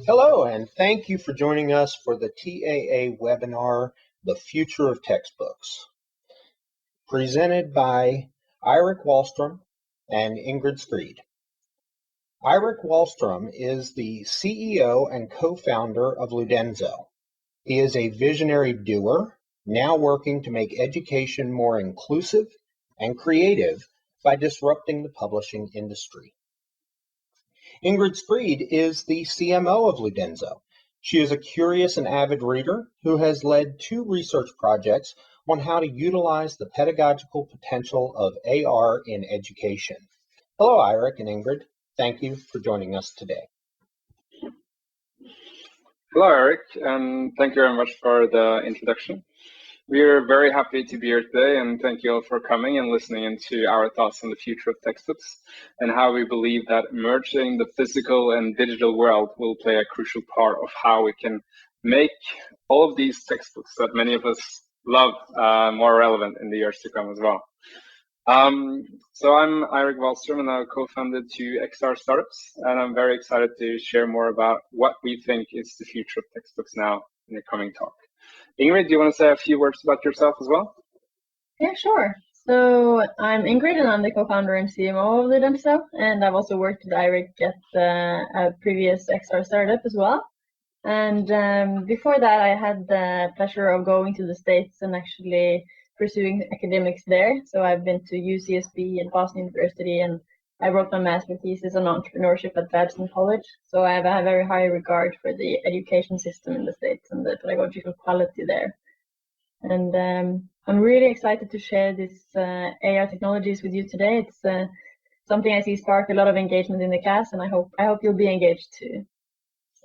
Hello, and thank you for joining us for the TAA webinar, The Future of Textbooks, presented by Eirik Wahlstrøm and Ingrid Skrede. Eirik Wahlstrøm is the CEO and co-founder of Ludenso. He is a visionary doer, now working to make education more inclusive and creative by disrupting the publishing industry. Ingrid Skrede is the CMO of Ludenso. She is a curious and avid reader who has led 2 research projects on how to utilize the pedagogical potential of AR in education. Hello, Eirik and Ingrid. Thank you for joining us today. Hello, Eirik, and thank you very much for the introduction. We are very happy to be here today, and thank you all for coming and listening into our thoughts on the future of textbooks and how we believe that merging the physical and digital world will play a crucial part of how we can make all of these textbooks that many of us love more relevant in the years to come as well. So I'm Eirik Wahlstrøm, and I co-founded 2 XR startups, and I'm very excited to share more about what we think is the future of textbooks now in the coming talk. Ingrid, do you want to say a few words about yourself as well? Yeah, sure. So I'm Ingrid, and I'm the co-founder and CMO of Ludenso, and I've also worked with Eirik at a previous XR startup as well. And before that, I had the pleasure of going to the States and actually pursuing academics there. So I've been to UCSB and Boston University, and I wrote my master's thesis on entrepreneurship at Babson College. So I have a very high regard for the education system in the States and the pedagogical quality there. And I'm really excited to share this AR technologies with you today. It's something I see spark a lot of engagement in the class, and I hope you'll be engaged too.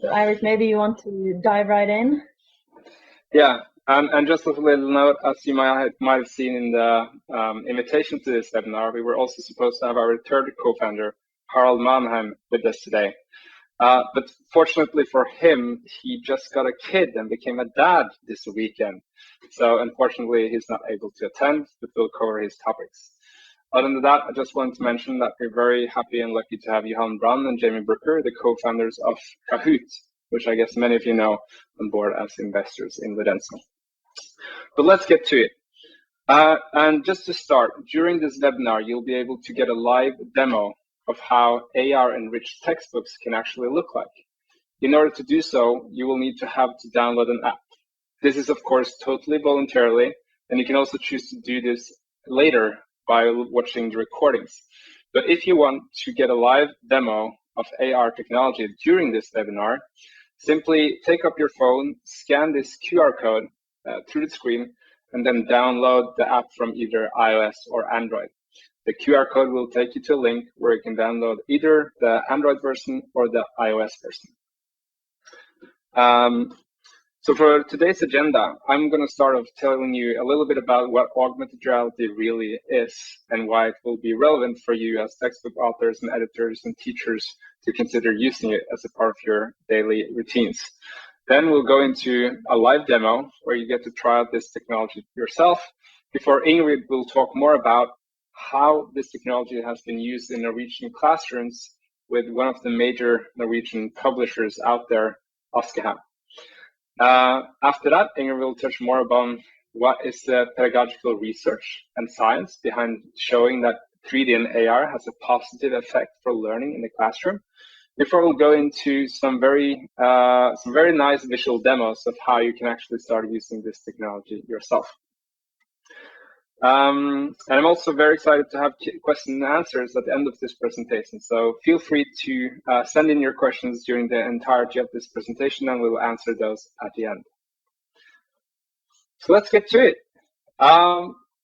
So Eirik, maybe you want to dive right in? Yeah. And just a little note, as you might have seen in the invitation to this webinar, we were also supposed to have our 3rd co-founder, Harald Mannheim, with us today. But fortunately for him, he just got a kid and became a dad this weekend. So unfortunately, he's not able to attend, but we'll cover his topics. Other than that, I just wanted to mention that we're very happy and lucky to have Johan Brand and Jamie Brooker, the co-founders of Kahoot, which I guess many of you know, on board as investors in Ludenso. But let's get to it. And just to start, during this webinar, you'll be able to get a live demo of how AR-enriched textbooks can actually look like. In order to do so, you will need to download an app. This is, of course, totally voluntarily, and you can also choose to do this later by watching the recordings. But if you want to get a live demo of AR technology during this webinar, simply take up your phone, scan this QR code through the screen, and then download the app from either iOS or Android. The QR code will take you to a link where you can download either the Android version or the iOS version. So for today's agenda, I'm going to start off telling you a little bit about what augmented reality really is and why it will be relevant for you as textbook authors and editors and teachers to consider using it as a part of your daily routines. Then we'll go into a live demo where you get to try out this technology yourself before Ingrid will talk more about how this technology has been used in Norwegian classrooms with one of the major Norwegian publishers out there, Aschehoug. After that, Ingrid will touch more upon what is the pedagogical research and science behind showing that 3D and AR has a positive effect for learning in the classroom, before we'll go into some very nice visual demos of how you can actually start using this technology yourself. And I'm also very excited to have question and answers at the end of this presentation. So feel free to send in your questions during the entirety of this presentation, and we'll answer those at the end. So let's get to it.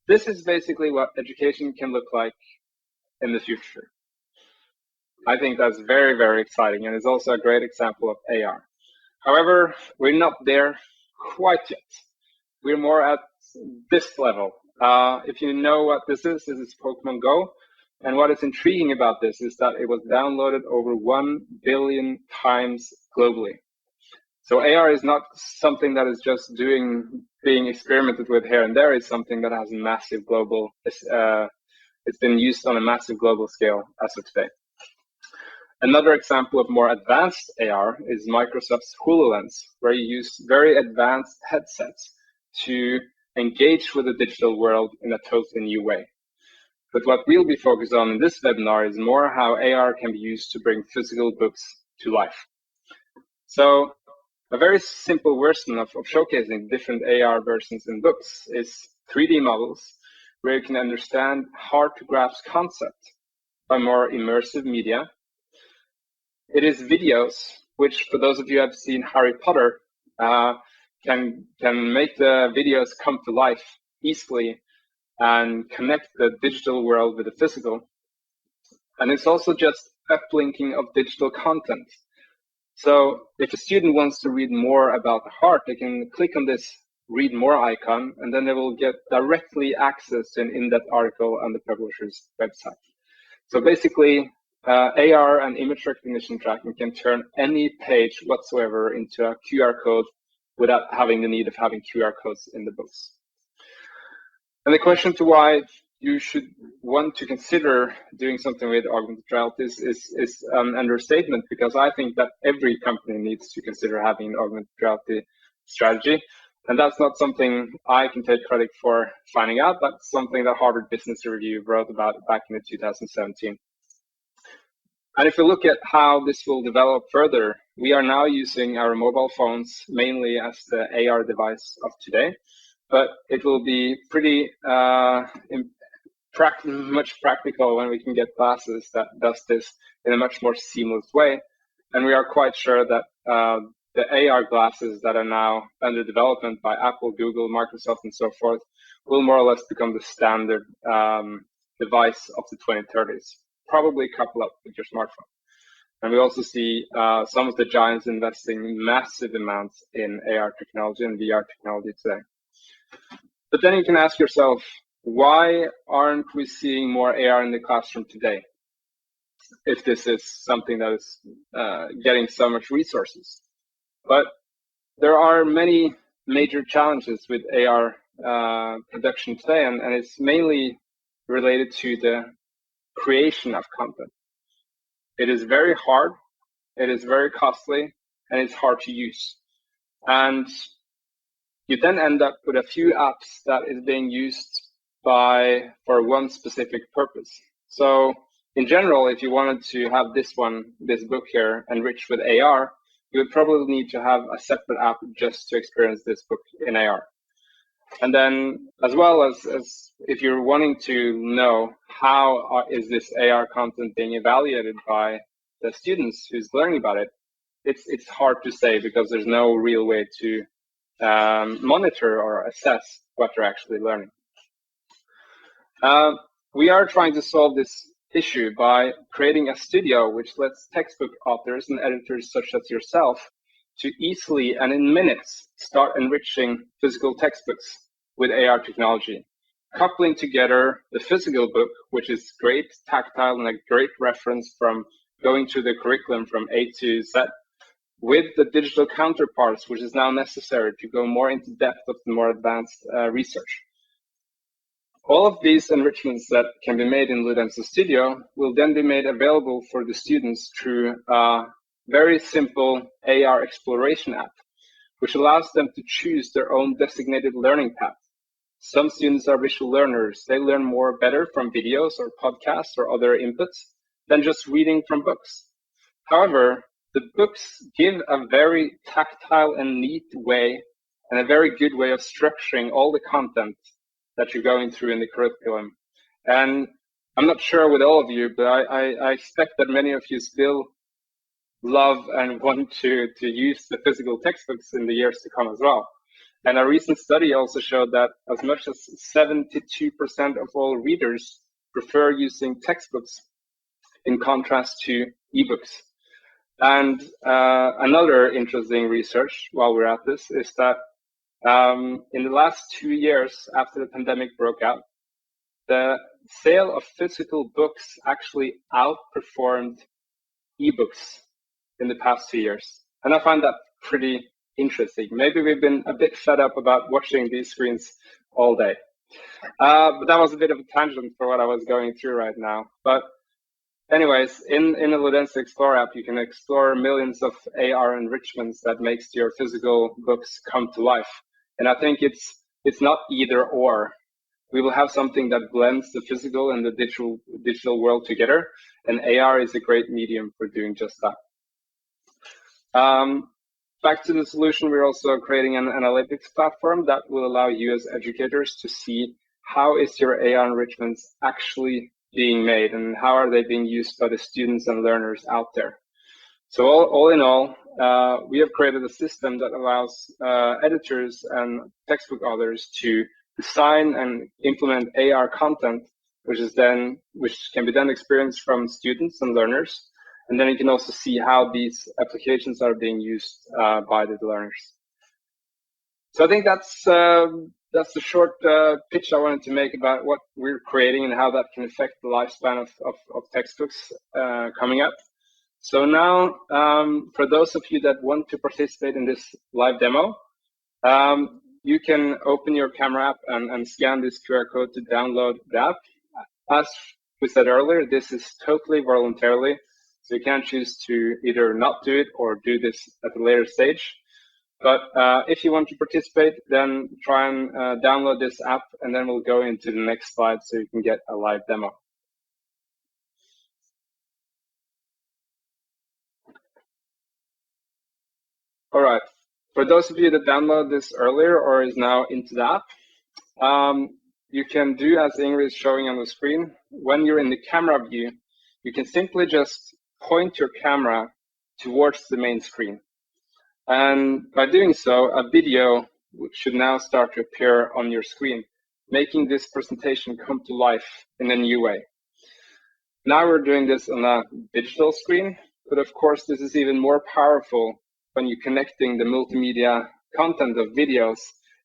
This is basically what education can look like in the future. I think that's very, very exciting, and it's also a great example of AR. However, we're not there quite yet. We're more at this level. If you know what this is Pokemon Go. And what is intriguing about this is that it was downloaded over 1 billion times globally. So AR is not something that is just being experimented with here and there. It's something that has a massive global, it's been used on a massive global scale as of today. Another example of more advanced AR is Microsoft's HoloLens, where you use very advanced headsets to engage with the digital world in a totally new way. But what we'll be focused on in this webinar is more how AR can be used to bring physical books to life. So a very simple version of showcasing different AR versions in books is 3D models, where you can understand hard-to-grasp concepts by more immersive media. It is videos, which for those of you who have seen Harry Potter, can make the videos come to life easily and connect the digital world with the physical. And it's also just uplinking of digital content. So if a student wants to read more about the heart, they can click on this read more icon, and then they will get directly access to an in-depth article on the publisher's website. So basically, AR and image recognition tracking can turn any page whatsoever into a QR code without having the need of having QR codes in the books. And the question to why you should want to consider doing something with augmented reality is an understatement, because I think that every company needs to consider having an augmented reality strategy. And that's not something I can take credit for finding out. That's something that Harvard Business Review wrote about back in 2017. And if we look at how this will develop further, we are now using our mobile phones mainly as the AR device of today, but it will be pretty much practical when we can get glasses that does this in a much more seamless way. And we are quite sure that the AR glasses that are now under development by Apple, Google, Microsoft, and so forth will more or less become the standard device of the 2030s. Probably couple up with your smartphone. And we also see some of the giants investing massive amounts in AR technology and VR technology today. But then you can ask yourself, why aren't we seeing more AR in the classroom today, if this is something that is getting so much resources? But there are many major challenges with AR production today, and it's mainly related to the creation of content. It is very hard, it is very costly, and it's hard to use. And you then end up with a few apps that is being used for one specific purpose. So in general, if you wanted to have this book here enriched with AR, you would probably need to have a separate app just to experience this book in AR. And then as well as if you're wanting to know how is this AR content being evaluated by the students who's learning about it, it's hard to say, because there's no real way to monitor or assess what they're actually learning. We are trying to solve this issue by creating a studio which lets textbook authors and editors such as yourself to easily and in minutes start enriching physical textbooks with AR technology, coupling together the physical book, which is great, tactile, and a great reference from going through the curriculum from A to Z, with the digital counterparts, which is now necessary to go more into depth of the more advanced research. All of these enrichments that can be made in Ludenso Studio will then be made available for the students through a very simple AR exploration app, which allows them to choose their own designated learning path. Some students are visual learners. They learn better from videos or podcasts or other inputs than just reading from books. However, the books give a very tactile and neat way, and a very good way of structuring all the content that you're going through in the curriculum. And I'm not sure with all of you, but I expect that many of you still love and want to use the physical textbooks in the years to come as well. And a recent study also showed that as much as 72% of all readers prefer using textbooks in contrast to ebooks. And another interesting research while we're at this is that in the last 2 years after the pandemic broke out, the sale of physical books actually outperformed ebooks in the past 2 years. And I find that pretty interesting. Maybe we've been a bit fed up about watching these screens all day. But that was a bit of a tangent for what I was going through right now. But anyways, in the Ludenso Explore app, you can explore millions of AR enrichments that makes your physical books come to life. And I think it's not either or. We will have something that blends the physical and the digital world together, and AR is a great medium for doing just that. Back to the solution, we're also creating an analytics platform that will allow you as educators to see how is your AR enrichments actually being made and how are they being used by the students and learners out there. So all in all, we have created a system that allows editors and textbook authors to design and implement AR content, which can be then experienced from students and learners. And then you can also see how these applications are being used by the learners. So I think that's the short pitch I wanted to make about what we're creating and how that can affect the lifespan of textbooks coming up. So now, for those of you that want to participate in this live demo, you can open your camera app and scan this QR code to download the app. As we said earlier, this is totally voluntarily, so you can choose to either not do it or do this at a later stage. But if you want to participate, then try and download this app, and then we'll go into the next slide so you can get a live demo. All right, for those of you that downloaded this earlier or is now into the app, you can do as Ingrid is showing on the screen. When you're in the camera view, you can simply just point your camera towards the main screen. And by doing so, a video should now start to appear on your screen, making this presentation come to life in a new way. Now we're doing this on a digital screen, but of course this is even more powerful when you're connecting the multimedia content of videos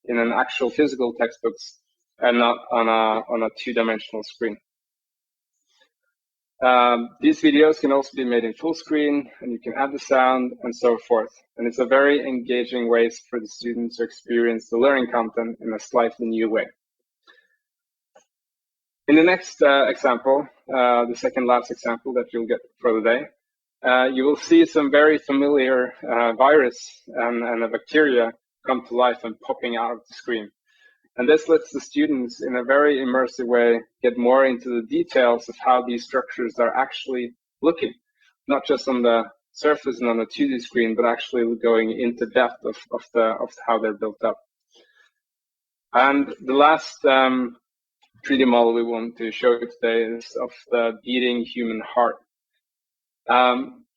in an actual physical textbooks and not on a two-dimensional screen. These videos can also be made in full screen, and you can add the sound and so forth. And it's a very engaging way for the students to experience the learning content in a slightly new way. In the next example, the second last example that you'll get for the day, you will see some very familiar virus and a bacteria come to life and popping out of the screen. And this lets the students, in a very immersive way, get more into the details of how these structures are actually looking, not just on the surface and on the 2D screen, but actually going into depth of how they're built up. And the last 3D model we want to show you today is of the beating human heart.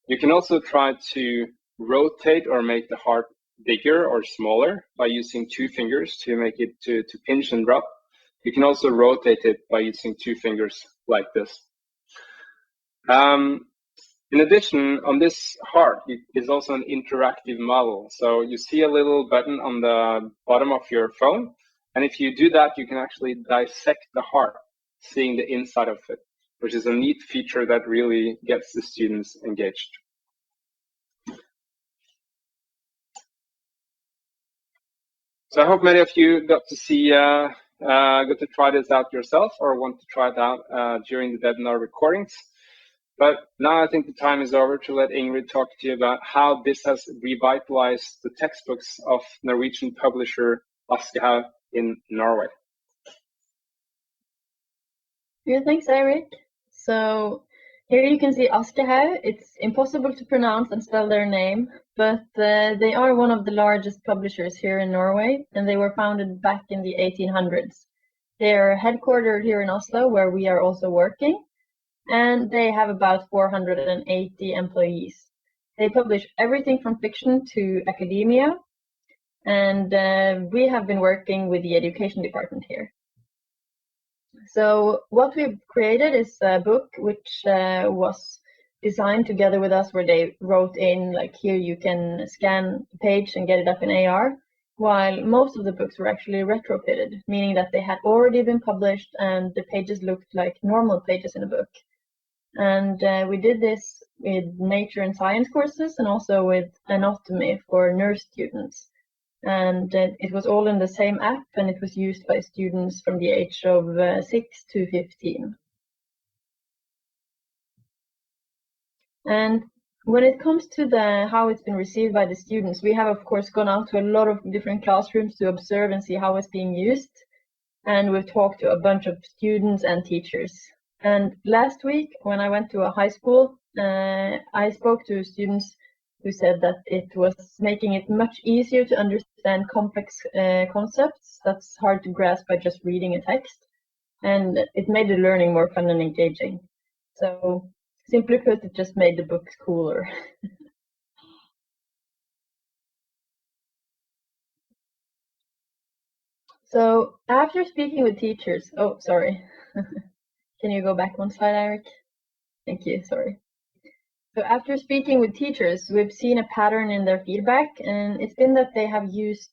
You can also try to rotate or make the heart bigger or smaller by using 2 fingers to make it to pinch and drop. You can also rotate it by using 2 fingers like this. In addition, on this heart is also an interactive model. So you see a little button on the bottom of your phone, and if you do that, you can actually dissect the heart, seeing the inside of it, which is a neat feature that really gets the students engaged. So I hope many of you got to try this out yourself or want to try it out during the webinar recordings. But now I think the time is over to let Ingrid talk to you about how this has revitalized the textbooks of Norwegian publisher Aschehoug in Norway. Yeah, thanks, Eirik. So here you can see Aschehoug. It's impossible to pronounce and spell their name, but they are one of the largest publishers here in Norway, and they were founded back in the 1800s. They are headquartered here in Oslo, where we are also working, and they have about 480 employees. They publish everything from fiction to academia, and we have been working with the education department here. So what we've created is a book which was designed together with us, where they wrote in, like, here you can scan the page and get it up in AR, while most of the books were actually retrofitted, meaning that they had already been published and the pages looked like normal pages in a book. And we did this with nature and science courses and also with anatomy for nurse students. And it was all in the same app, and it was used by students from the age of 6 to 15. And when it comes to how it's been received by the students, we have of course gone out to a lot of different classrooms to observe and see how it's being used. And we've talked to a bunch of students and teachers. And last week, when I went to a high school, I spoke to students who said that it was making it much easier to understand complex concepts that's hard to grasp by just reading a text. And it made the learning more fun and engaging. So simply put, it just made the books cooler. So after speaking with teachers, oh, sorry. Can you go back one slide, Eirik? Thank you, sorry. So after speaking with teachers, we've seen a pattern in their feedback, and it's been that they have used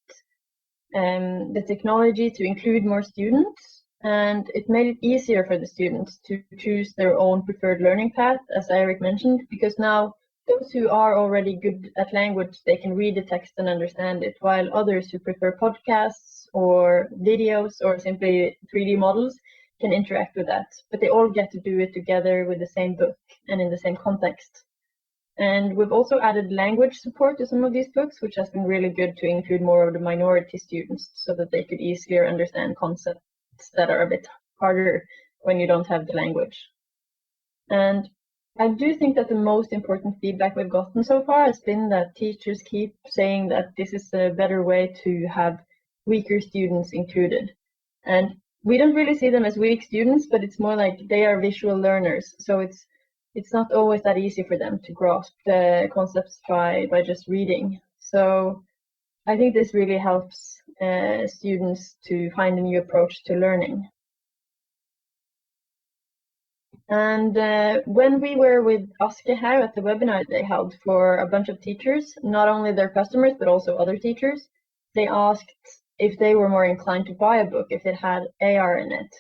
the technology to include more students, and it made it easier for the students to choose their own preferred learning path, as Eirik mentioned, because now those who are already good at language, they can read the text and understand it, while others who prefer podcasts or videos or simply 3D models can interact with that, but they all get to do it together with the same book and in the same context. And we've also added language support to some of these books, which has been really good to include more of the minority students so that they could easier understand concepts that are a bit harder when you don't have the language. And I do think that the most important feedback we've gotten so far has been that teachers keep saying that this is a better way to have weaker students included. And we don't really see them as weak students, but it's more like they are visual learners. So it's not always that easy for them to grasp the concepts by just reading. So I think this really helps students to find a new approach to learning. And when we were with Aschehoug at the webinar they held for a bunch of teachers, not only their customers, but also other teachers, they asked if they were more inclined to buy a book if it had AR in it.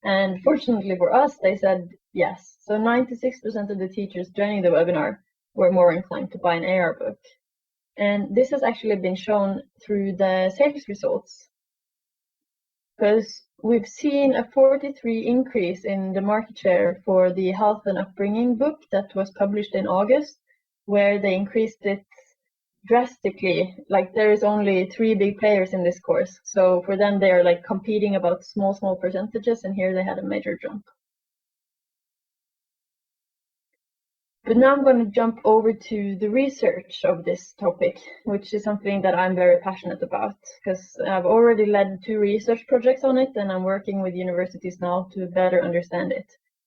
And fortunately for us, they said yes. So 96% of the teachers joining the webinar were more inclined to buy an AR book. And this has actually been shown through the sales results, because we've seen a 43% increase in the market share for the Health and Upbringing book that was published in August, where they increased it drastically. Like there is only 3 big players in this course. So for them, they are like competing about small percentages, and here they had a major jump. But now I'm going to jump over to the research of this topic, which is something that I'm very passionate about, because I've already led 2 research projects on it, and I'm working with universities now to better understand it.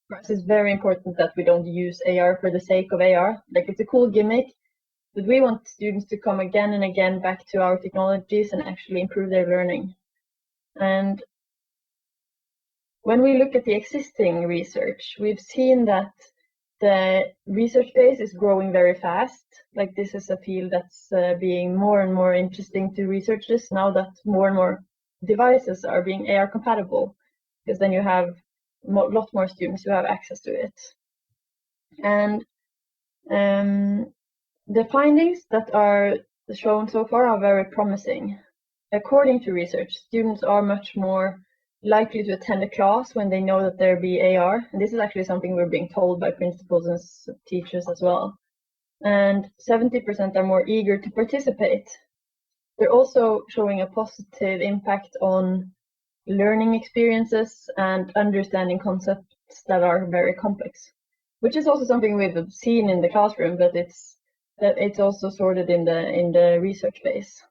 For us, it's very important that we don't use AR for the sake of AR. Like, it's a cool gimmick, but we want students to come again and again back to our technologies and actually improve their learning. And when we look at the existing research, we've seen that the research base is growing very fast. Like, this is a field that's being more and more interesting to researchers now that more and more devices are being AR compatible, because then you have a lot more students who have access to it. And the findings that are shown so far are very promising. According to research, students are much more likely to attend a class when they know that there be AR. And this is actually something we're being told by principals and teachers as well. And 70% are more eager to participate. They're also showing a positive impact on learning experiences and understanding concepts that are very complex, which is also something we've seen in the classroom, but it's also sorted in the research base.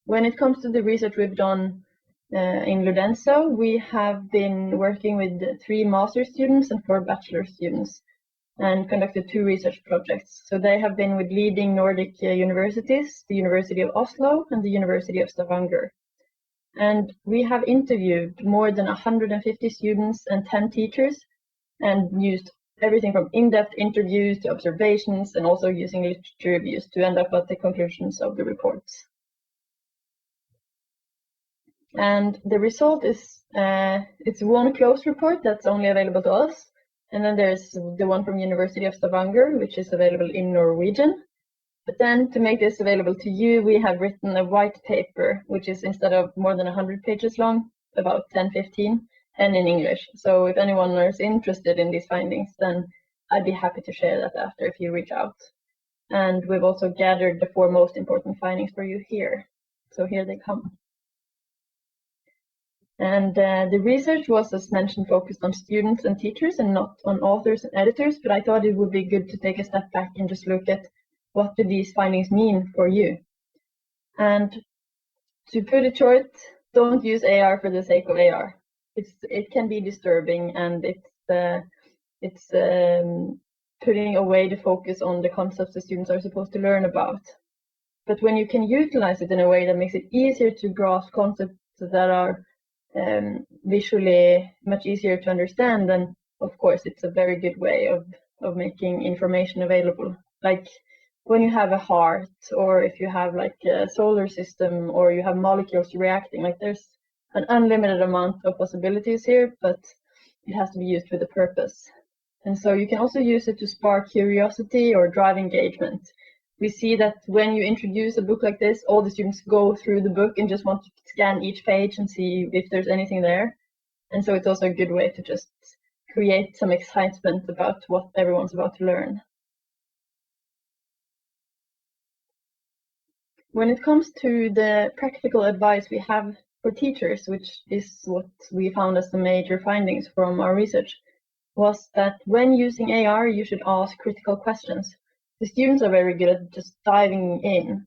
When it comes to the research we've done in Ludenso, we have been working with 3 master students and 4 bachelor students and conducted 2 research projects. So they have been with leading Nordic universities, the University of Oslo and the University of Stavanger. And we have interviewed more than 150 students and 10 teachers and used everything from in-depth interviews to observations and also using literature reviews to end up at the conclusions of the reports. And the result is, it's one closed report that's only available to us. And then there's the one from University of Stavanger, which is available in Norwegian. But then to make this available to you, we have written a white paper, which is, instead of more than 100 pages long, about 10-15, and in English. So if anyone is interested in these findings, then I'd be happy to share that after if you reach out. And we've also gathered the 4 most important findings for you here. So here they come. And the research was, as mentioned, focused on students and teachers and not on authors and editors, but I thought it would be good to take a step back and just look at what do these findings mean for you. And to put it short, don't use AR for the sake of AR. It can be disturbing, and it's putting away the focus on the concepts the students are supposed to learn about. But when you can utilize it in a way that makes it easier to grasp concepts that are visually much easier to understand, then of course it's a very good way of making information available. Like when you have a heart, or if you have like a solar system, or you have molecules reacting, like there's an unlimited amount of possibilities here, but it has to be used with a purpose. And so you can also use it to spark curiosity or drive engagement. We see that when you introduce a book like this, all the students go through the book and just want to scan each page and see if there's anything there. And so it's also a good way to just create some excitement about what everyone's about to learn. When it comes to the practical advice we have for teachers, which is what we found as the major findings from our research, was that when using AR, you should ask critical questions. The students are very good at just diving in,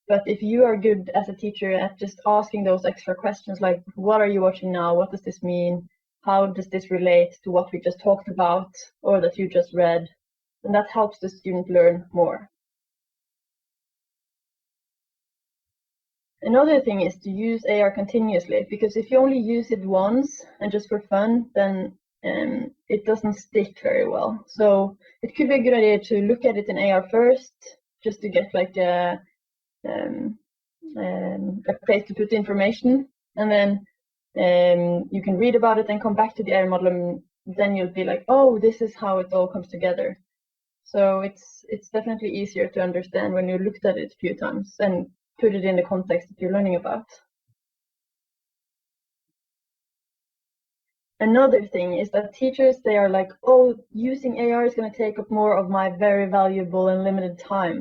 but if you are good as a teacher at just asking those extra questions, like what are you watching now, what does this mean, how does this relate to what we just talked about or that you just read, then that helps the student learn more. Another thing is to use AR continuously, because if you only use it once and just for fun, then it doesn't stick very well. So it could be a good idea to look at it in AR first, just to get like a place to put the information, and then you can read about it and come back to the AR model, and then you'll be like, oh, this is how it all comes together. So it's definitely easier to understand when you looked at it a few times and put it in the context that you're learning about. Another thing is that teachers, they are like, oh, using AR is going to take up more of my very valuable and limited time.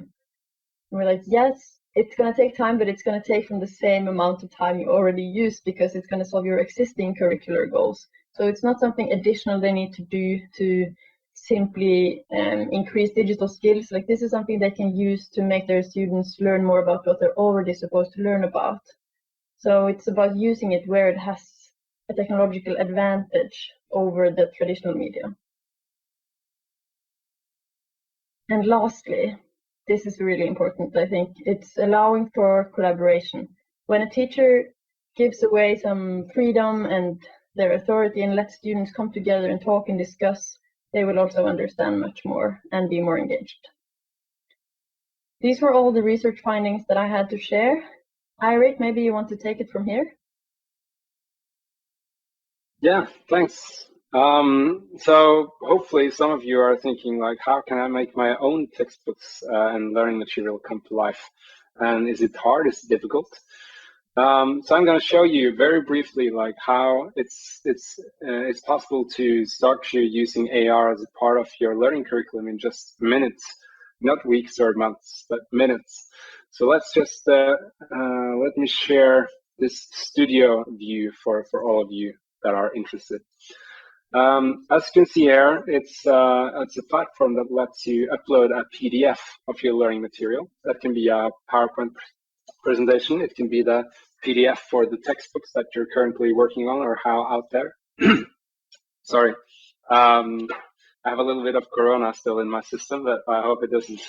And we're like, yes, it's going to take time, but it's going to take from the same amount of time you already use, because it's going to solve your existing curricular goals. So it's not something additional they need to do to simply increase digital skills. Like this is something they can use to make their students learn more about what they're already supposed to learn about. So it's about using it where it has a technological advantage over the traditional media. And lastly, this is really important, I think, it's allowing for collaboration. When a teacher gives away some freedom and their authority and lets students come together and talk and discuss, they will also understand much more and be more engaged. These were all the research findings that I had to share. Eirik, maybe you want to take it from here? Yeah, thanks. So hopefully some of you are thinking like, how can I make my own textbooks and learning material come to life? And is it hard? Is it difficult? So I'm going to show you very briefly like how it's possible to start using AR as a part of your learning curriculum in just minutes, not weeks or months, but minutes. So let's just let me share this studio view for all of you that are interested. As you can see here, it's a platform that lets you upload a PDF of your learning material. That can be a PowerPoint presentation. It can be the PDF for the textbooks that you're currently working on or how out there. Sorry, I have a little bit of Corona still in my system, but I hope it doesn't.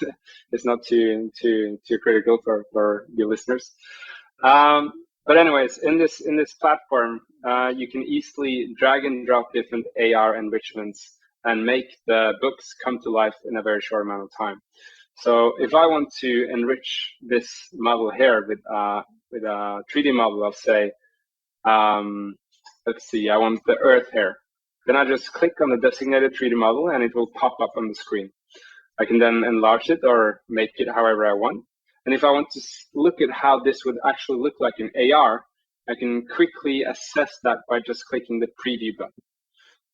It's not too critical for your listeners. But anyways, in this platform, you can easily drag and drop different AR enrichments and make the books come to life in a very short amount of time. So if I want to enrich this model here with a 3D model of, say, let's see, I want the Earth here. Then I just click on the designated 3D model and it will pop up on the screen. I can then enlarge it or make it however I want. And if I want to look at how this would actually look like in AR, I can quickly assess that by just clicking the preview button.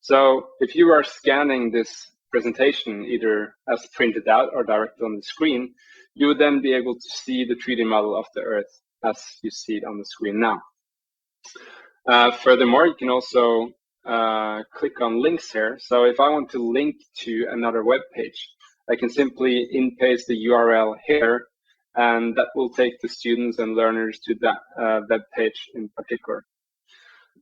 So if you are scanning this presentation, either as printed out or directly on the screen, you would then be able to see the 3D model of the Earth as you see it on the screen now. Furthermore, you can also click on links here. So if I want to link to another web page, I can simply in-paste the URL here, and that will take the students and learners to that web page in particular.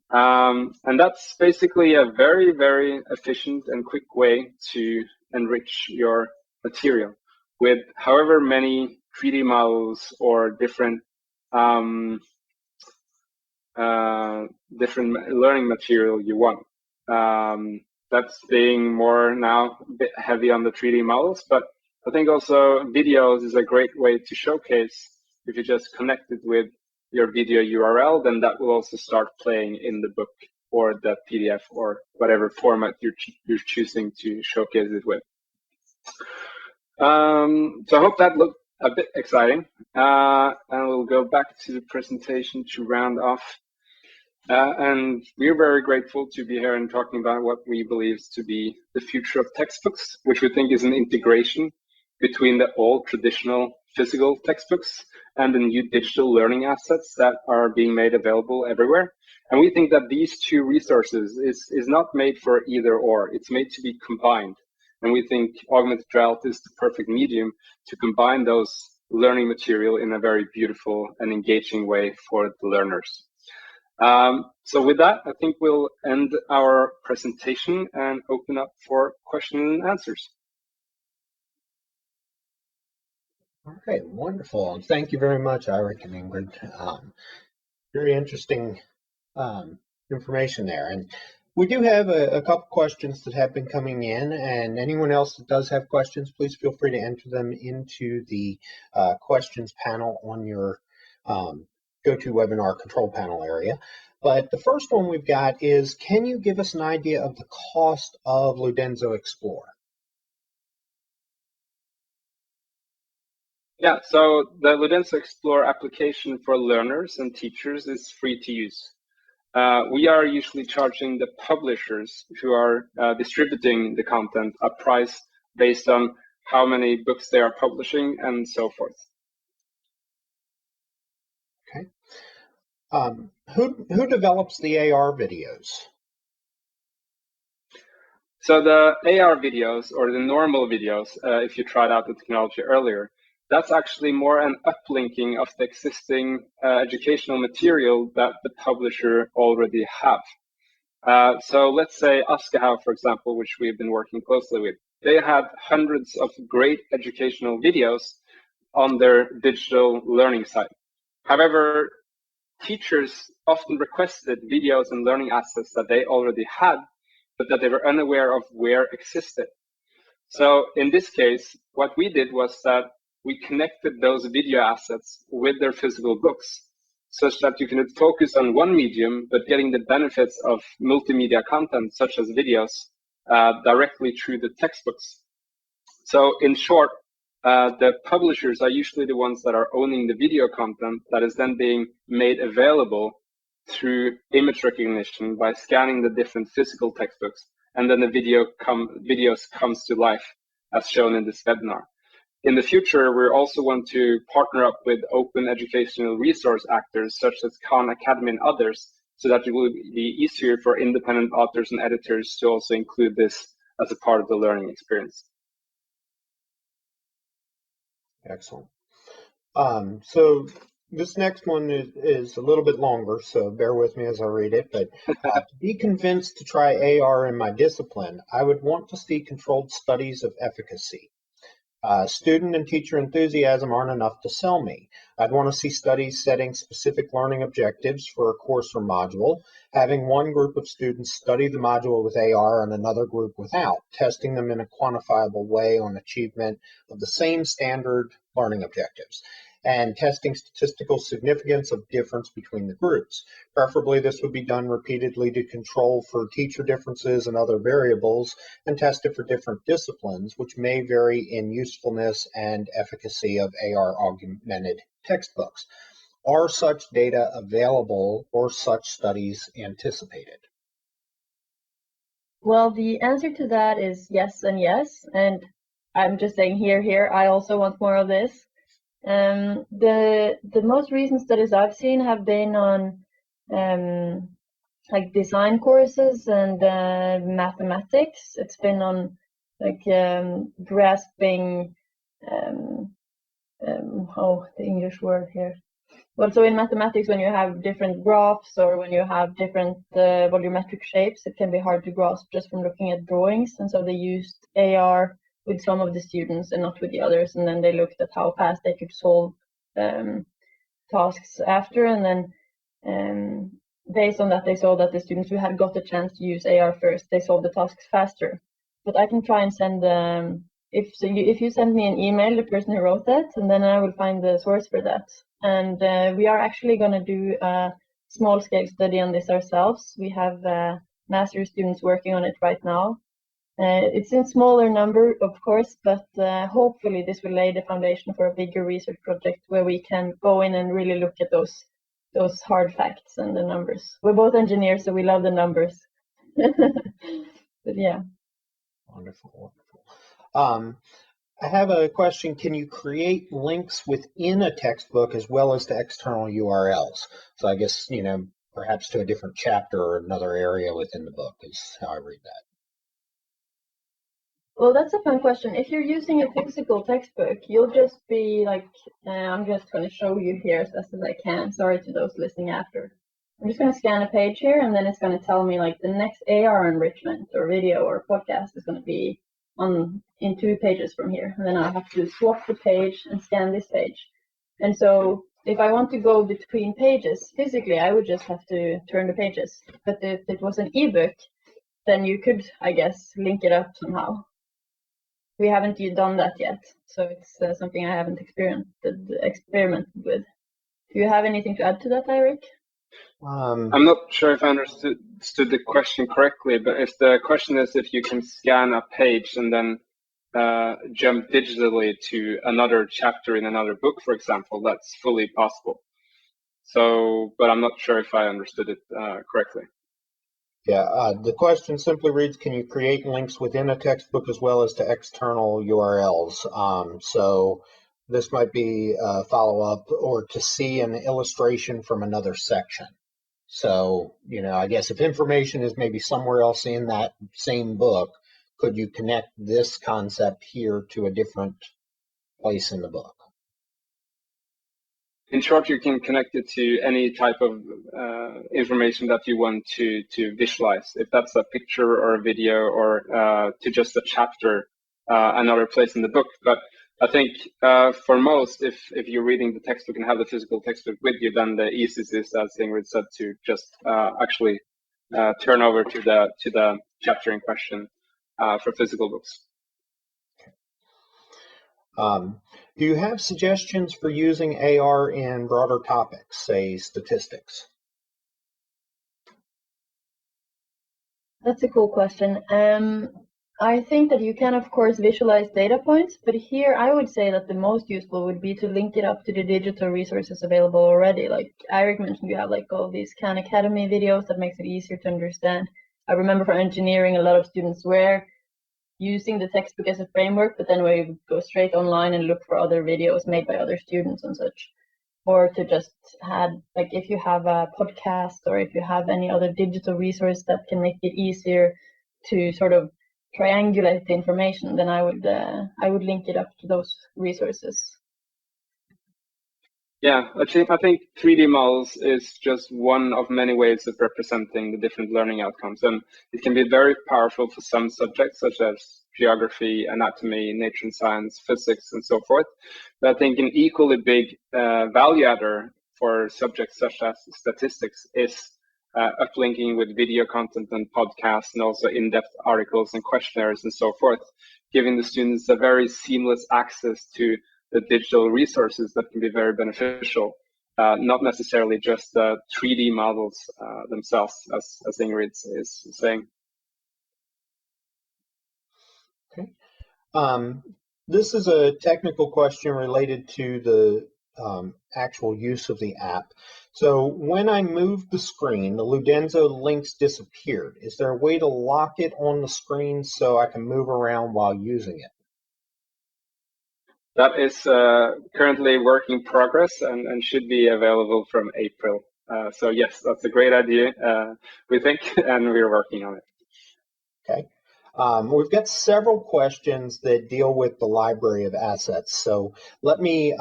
And that's basically a very, very efficient and quick way to enrich your material with however many 3D models or different different learning material you want. That's being more now a bit heavy on the 3D models, but I think also videos is a great way to showcase. If you just connect it with your video URL, then that will also start playing in the book or the PDF or whatever format you're choosing to showcase it with. So I hope that looked a bit exciting. And we'll go back to the presentation to round off. And we're very grateful to be here and talking about what we believe to be the future of textbooks, which we think is an integration between the old traditional physical textbooks and the new digital learning assets that are being made available everywhere. And we think that these two resources is not made for either or, it's made to be combined. And we think augmented reality is the perfect medium to combine those learning material in a very beautiful and engaging way for the learners. So with that, I think we'll end our presentation and open up for questions and answers. Okay, wonderful. And thank you very much, Eirik and Ingrid. Very interesting information there. And we do have a couple questions that have been coming in, and anyone else that does have questions, please feel free to enter them into the questions panel on your GoToWebinar control panel area. But the first one we've got is, can you give us an idea of the cost of Ludenso Explore? Yeah, so the Ludenso Explore application for learners and teachers is free to use. We are usually charging the publishers who are distributing the content a price based on how many books they are publishing and so forth. Okay. Who develops the AR videos? So the AR videos, or the normal videos, if you tried out the technology earlier, that's actually more an uplinking of the existing educational material that the publisher already have. So let's say Aschehoug, for example, which we've been working closely with, they have hundreds of great educational videos on their digital learning site. However, teachers often requested videos and learning assets that they already had, but that they were unaware of where existed. So in this case, what we did was that we connected those video assets with their physical books, such that you can focus on one medium, but getting the benefits of multimedia content, such as videos, directly through the textbooks. So in short, the publishers are usually the ones that are owning the video content that is then being made available through image recognition by scanning the different physical textbooks, and then the videos comes to life as shown in this webinar. In the future, we also want to partner up with open educational resource actors such as Khan Academy and others, so that it will be easier for independent authors and editors to also include this as a part of the learning experience. Excellent. So this next one is a little bit longer, so bear with me as I read it. But to be convinced to try AR in my discipline, I would want to see controlled studies of efficacy. Student and teacher enthusiasm aren't enough to sell me. I'd want to see studies setting specific learning objectives for a course or module, having one group of students study the module with AR and another group without, testing them in a quantifiable way on achievement of the same standard learning objectives, and testing statistical significance of difference between the groups. Preferably, this would be done repeatedly to control for teacher differences and other variables, and test it for different disciplines, which may vary in usefulness and efficacy of AR augmented textbooks. Are such data available or such studies anticipated? Well, the answer to that is yes and yes. And I'm just saying here, I also want more of this. The most recent studies I've seen have been on like design courses and mathematics. It's been on like grasping the English word here. Well, so in mathematics, when you have different graphs or when you have different volumetric shapes, it can be hard to grasp just from looking at drawings. And so they used AR with some of the students and not with the others. And then they looked at how fast they could solve tasks after. And then based on that, they saw that the students who had got the chance to use AR first, they solved the tasks faster. But I can try and send if you send me an email, the person who wrote that, and then I will find the source for that. And we are actually going to do a small-scale study on this ourselves. We have master's students working on it right now. It's in smaller number, of course, but hopefully this will lay the foundation for a bigger research project where we can go in and really look at those hard facts and the numbers. We're both engineers, so we love the numbers. But yeah. Wonderful, wonderful. I have a question. Can you create links within a textbook as well as to external URLs? So I guess, perhaps to a different chapter or another area within the book is how I read that. Well, that's a fun question. If you're using a physical textbook, you'll just be like, I'm just going to show you here as best as I can. Sorry to those listening after. I'm just going to scan a page here, and then it's going to tell me like the next AR enrichment or video or podcast is going to be in 2 pages from here. And then I have to swap the page and scan this page. And so if I want to go between pages physically, I would just have to turn the pages. But if it was an ebook, then you could, I guess, link it up somehow. We haven't done that yet, so it's something I haven't experimented with. Do you have anything to add to that, Eirik? I'm not sure if I understood the question correctly, but if the question is if you can scan a page and then jump digitally to another chapter in another book, for example, that's fully possible. So, but I'm not sure if I understood it correctly. Yeah, the question simply reads, can you create links within a textbook as well as to external URLs? So this might be a follow-up or to see an illustration from another section. So, I guess if information is maybe somewhere else in that same book, could you connect this concept here to a different place in the book? In short, you can connect it to any type of information that you want to visualize. If that's a picture or a video or to just a chapter, another place in the book. But I think for most, if you're reading the textbook and have the physical textbook with you, then the easiest is, as Ingrid said, to just actually turn over to the chapter in question for physical books. Do you have suggestions for using AR in broader topics, say statistics? That's a cool question. I think that you can, of course, visualize data points, but here I would say that the most useful would be to link it up to the digital resources available already. Like Eirik mentioned, you have like all these Khan Academy videos that makes it easier to understand. I remember for engineering, a lot of students were using the textbook as a framework, but then we go straight online and look for other videos made by other students and such. Or to just have, like if you have a podcast or if you have any other digital resource that can make it easier to sort of triangulate the information, then I would link it up to those resources. Yeah, I think 3D models is just one of many ways of representing the different learning outcomes. And it can be very powerful for some subjects, such as geography, anatomy, nature and science, physics, and so forth. But I think an equally big value adder for subjects such as statistics is uplinking with video content and podcasts and also in-depth articles and questionnaires and so forth, giving the students a very seamless access to the digital resources that can be very beneficial, not necessarily just the 3D models themselves, as Ingrid is saying. Okay. This is a technical question related to the actual use of the app. So when I moved the screen, the Ludenso links disappeared. Is there a way to lock it on the screen so I can move around while using it? That is currently work in progress and should be available from April. So yes, that's a great idea, we think, and we're working on it. Okay. We've got several questions that deal with the library of assets. So let me,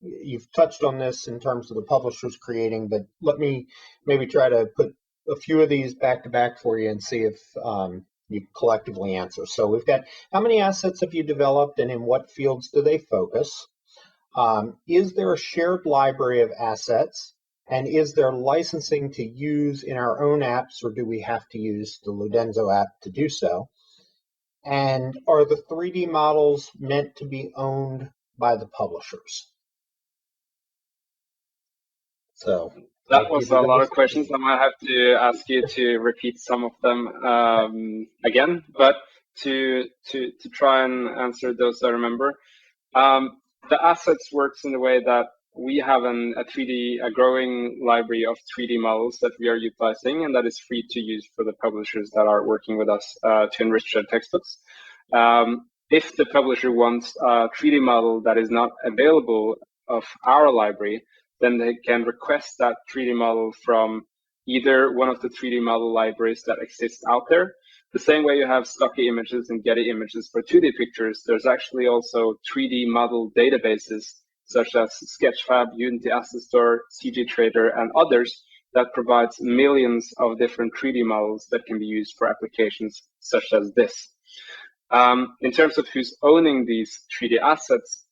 you've touched on this in terms of the publishers creating, but let me maybe try to put a few of these back to back for you and see if you collectively answer. So we've got, how many assets have you developed and in what fields do they focus? Is there a shared library of assets? And is there licensing to use in our own apps, or do we have to use the Ludenso app to do so? And are the 3D models meant to be owned by the publishers? So that was a lot of questions. I might have to ask you to repeat some of them again, but to try and answer those I remember. The assets works in the way that we have a growing library of 3D models that we are utilizing, and that is free to use for the publishers that are working with us to enrich their textbooks. If the publisher wants a 3D model that is not available of our library, then they can request that 3D model from either one of the 3D model libraries that exist out there. The same way you have stocky images and Getty images for 2D pictures, there's actually also 3D model databases such as Sketchfab, Unity Asset Store, CG Trader, and others that provides millions of different 3D models that can be used for applications such as this. In terms of who's owning these 3D assets,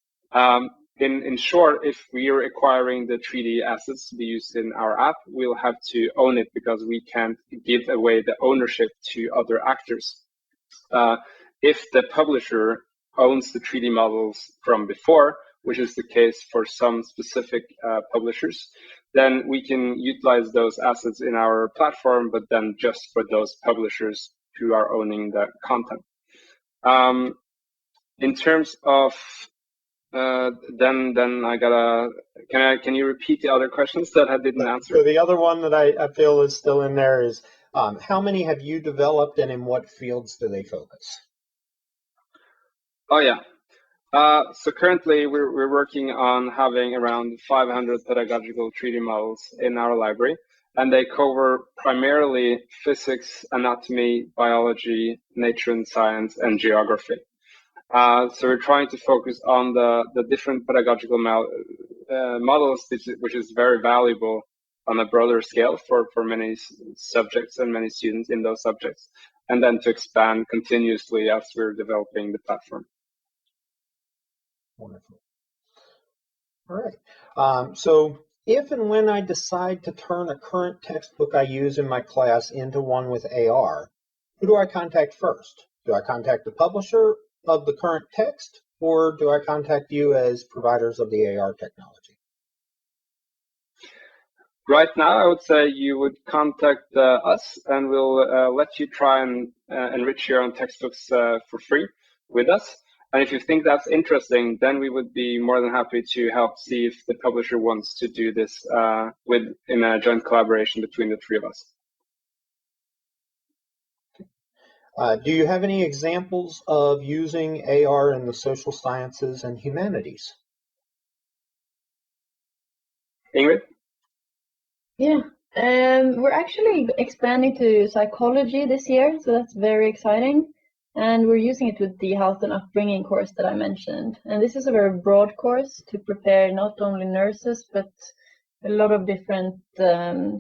in short, if we are acquiring the 3D assets to be used in our app, we'll have to own it because we can't give away the ownership to other actors. If the publisher owns the 3D models from before, which is the case for some specific publishers, then we can utilize those assets in our platform, but then just for those publishers who are owning the content. In terms of then I gotta, can you repeat the other questions that I didn't answer? So the other one that I feel is still in there is, how many have you developed and in what fields do they focus? Oh yeah, so currently we're working on having around 500 pedagogical 3D models in our library, and they cover primarily physics, anatomy, biology, nature and science, and geography. So we're trying to focus on the different pedagogical models, which is very valuable on a broader scale for many subjects and many students in those subjects, and then to expand continuously as we're developing the platform. Wonderful. All right. So if and when I decide to turn a current textbook I use in my class into one with AR, who do I contact first? Do I contact the publisher of the current text, or do I contact you as providers of the AR technology? Right now, I would say you would contact us, and we'll let you try and enrich your own textbooks for free with us. And if you think that's interesting, then we would be more than happy to help see if the publisher wants to do this in a joint collaboration between the three of us. Do you have any examples of using AR in the social sciences and humanities? Ingrid? Yeah, we're actually expanding to psychology this year, so that's very exciting. And we're using it with the health and upbringing course that I mentioned. And this is a very broad course to prepare not only nurses, but a lot of different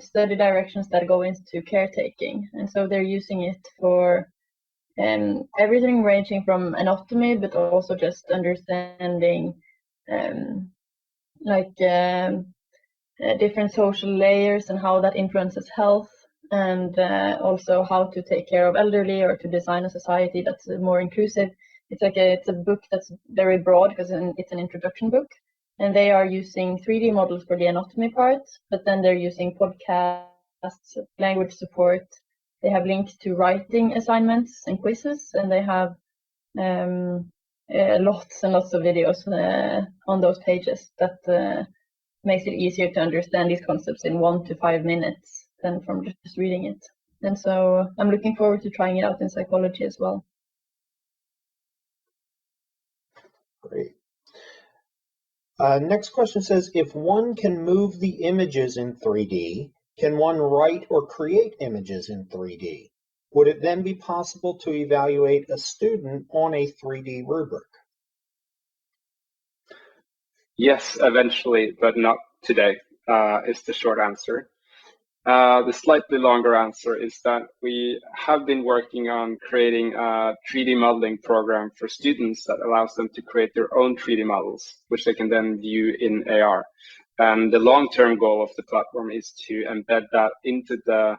study directions that go into caretaking. And so they're using it for everything ranging from anatomy, but also just understanding different social layers and how that influences health, and also how to take care of elderly or to design a society that's more inclusive. It's a book that's very broad because it's an introduction book, and they are using 3D models for the anatomy part, but then they're using podcasts, language support. They have links to writing assignments and quizzes, and they have lots and lots of videos on those pages that makes it easier to understand these concepts in 1 to 5 minutes than from just reading it. And so I'm looking forward to trying it out in psychology as well. Great. Next question says, if one can move the images in 3D, can one write or create images in 3D? Would it then be possible to evaluate a student on a 3D rubric? Yes, eventually, but not today, is the short answer. The slightly longer answer is that we have been working on creating a 3D modeling program for students that allows them to create their own 3D models, which they can then view in AR. And the long-term goal of the platform is to embed that into the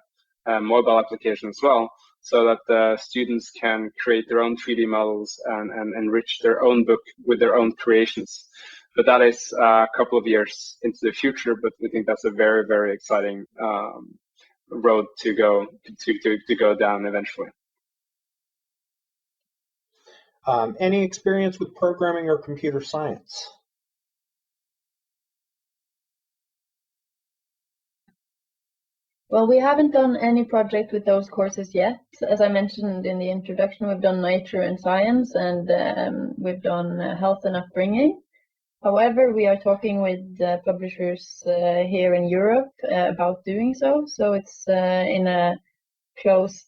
mobile application as well, so that the students can create their own 3D models and enrich their own book with their own creations. But that is a couple of years into the future, but we think that's a very, very exciting road to go down eventually. Any experience with programming or computer science? Well, we haven't done any project with those courses yet. As I mentioned in the introduction, we've done nature and science, and we've done health and upbringing. However, we are talking with publishers here in Europe about doing so. So it's in a closed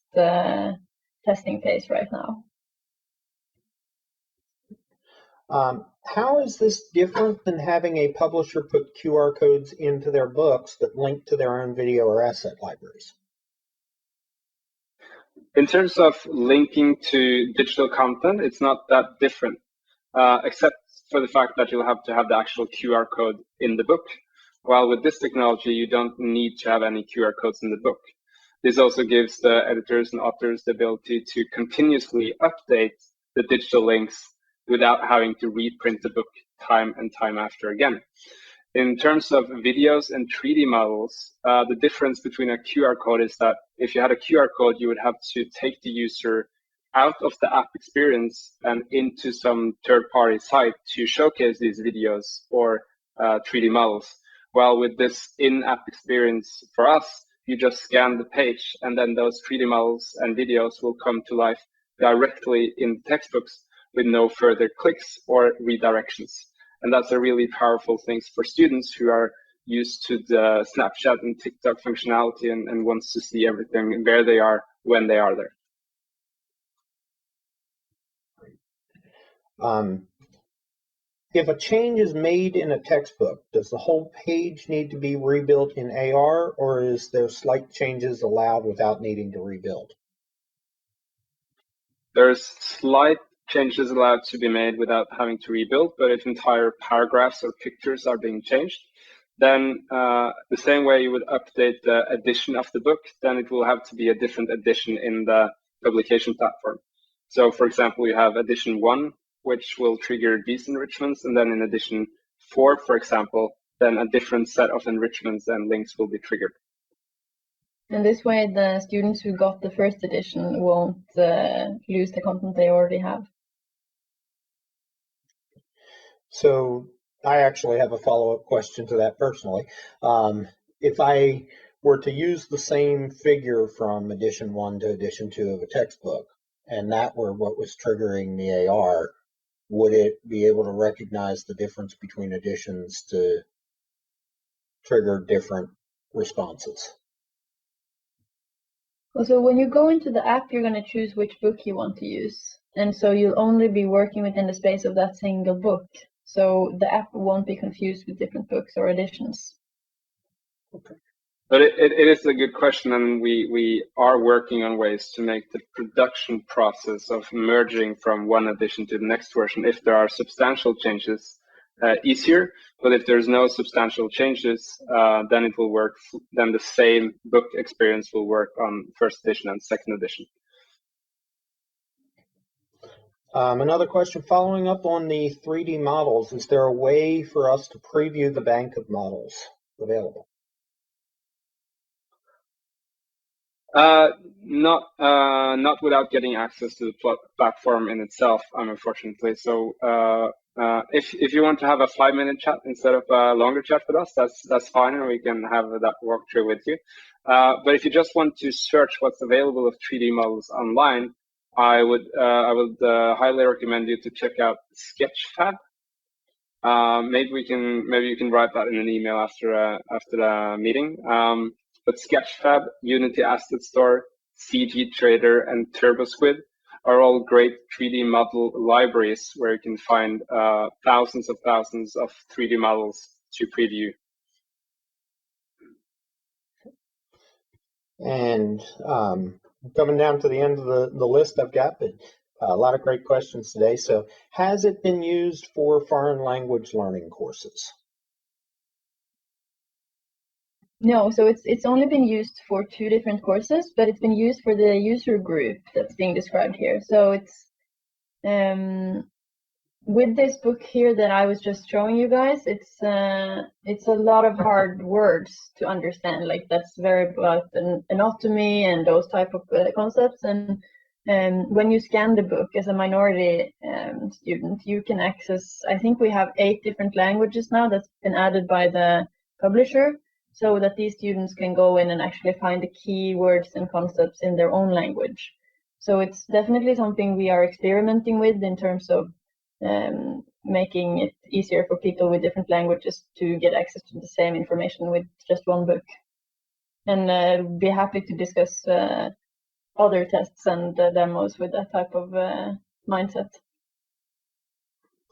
testing phase right now. How is this different than having a publisher put QR codes into their books that link to their own video or asset libraries? In terms of linking to digital content, it's not that different, except for the fact that you'll have to have the actual QR code in the book. While with this technology, you don't need to have any QR codes in the book. This also gives the editors and authors the ability to continuously update the digital links without having to reprint the book time and time after again. In terms of videos and 3D models, the difference between a QR code is that if you had a QR code, you would have to take the user out of the app experience and into some third-party site to showcase these videos or 3D models. While with this in-app experience for us, you just scan the page and then those 3D models and videos will come to life directly in textbooks with no further clicks or redirections. And that's a really powerful thing for students who are used to the Snapchat and TikTok functionality and wants to see everything where they are when they are there. If a change is made in a textbook, does the whole page need to be rebuilt in AR, or is there slight changes allowed without needing to rebuild? There's slight changes allowed to be made without having to rebuild, but if entire paragraphs or pictures are being changed, then the same way you would update the edition of the book, then it will have to be a different edition in the publication platform. So for example, you have edition 1, which will trigger these enrichments, and then in edition 4, for example, then a different set of enrichments and links will be triggered. And this way, the students who got the first edition won't lose the content they already have. So I actually have a follow-up question to that personally. If I were to use the same figure from edition 1 to edition 2 of a textbook, and that were what was triggering the AR, would it be able to recognize the difference between editions to trigger different responses? So when you go into the app, you're going to choose which book you want to use. And so you'll only be working within the space of that single book. So the app won't be confused with different books or editions. Okay. But it is a good question, and we are working on ways to make the production process of merging from one edition to the next version, if there are substantial changes, easier. But if there's no substantial changes, then it will work. Then the same book experience will work on first edition and second edition. Another question following up on the 3D models, is there a way for us to preview the bank of models available? Not without getting access to the platform in itself, unfortunately. So if you want to have a 5-minute chat instead of a longer chat with us, that's fine, and we can have that walkthrough with you. But if you just want to search what's available of 3D models online, I would highly recommend you to check out Sketchfab. Maybe you can write that in an email after the meeting. But Sketchfab, Unity Asset Store, CG Trader, and TurboSquid are all great 3D model libraries where you can find thousands of 3D models to preview. And coming down to the end of the list I've got, but a lot of great questions today. So has it been used for foreign language learning courses? No, so it's only been used for 2 different courses, but it's been used for the user group that's being described here. So it's with this book here that I was just showing you guys, it's a lot of hard words to understand. Like that's very about anatomy and those type of concepts. And when you scan the book as a minority student, you can access, I think we have 8 different languages now that's been added by the publisher, so that these students can go in and actually find the key words and concepts in their own language. So it's definitely something we are experimenting with in terms of making it easier for people with different languages to get access to the same information with just one book. And be happy to discuss other tests and demos with that type of mindset.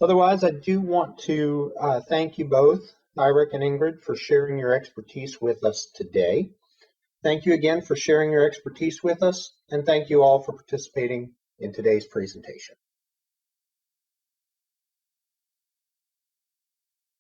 Otherwise, I do want to thank you both, Eirik and Ingrid, for sharing your expertise with us today. Thank you again for sharing your expertise with us, and thank you all for participating in today's presentation.